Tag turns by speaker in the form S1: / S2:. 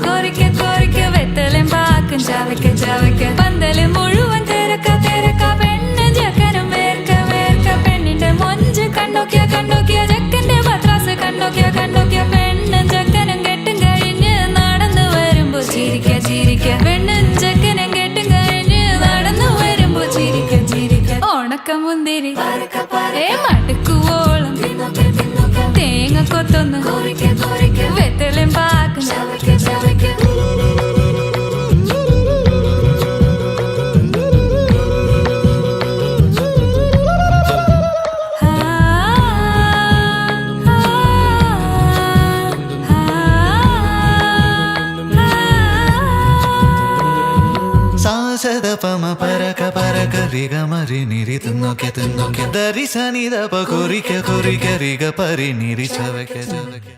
S1: കോരിക്ക കോരിക്ക വെത്തലും പാക്കും ചവയ്ക്ക ചവയ്ക്ക പന്തല് മുഴുവൻ തിരക്ക തിരക്ക പെണ്ണ് ചെക്കനും വേർക്ക വേർക്ക പെണ്ണിന്റെ മൊഞ്ച് കണ്ടോക്കിയ കണ്ടോക്കിയ ചെക്കന്റെ പത്രാസ് കണ്ടോക്കിയ കണ്ടോക്കിയ പെണ്ണും ചെക്കനും കെട്ടും കഴിഞ്ഞ് നടന്നു വരുമ്പോ ചിരിക്ക ചിരിക്ക പെണ്ണും ചെക്കനും കെട്ടും കഴിഞ്ഞ് നടന്നു വരുമ്പോ ചിരിക്ക ചിരിക്ക ഓണക്കമുന്തിരി മടുക്കുവോളം തേങ്ങ കൊത്തൊന്ന് വെത്തലും പാക്കും ചവയ്ക്ക ചവയ്ക്ക
S2: സാസദപമ പരക പരക റിഗ മരി നിരി തിന്നോക്കെ തിന്നോക്കെ ദരി സനി ദപ കൊറിക്ക കൊറിക്ക റിഗ പരി നിരി ചവയ്ക്ക ചവയ്ക്ക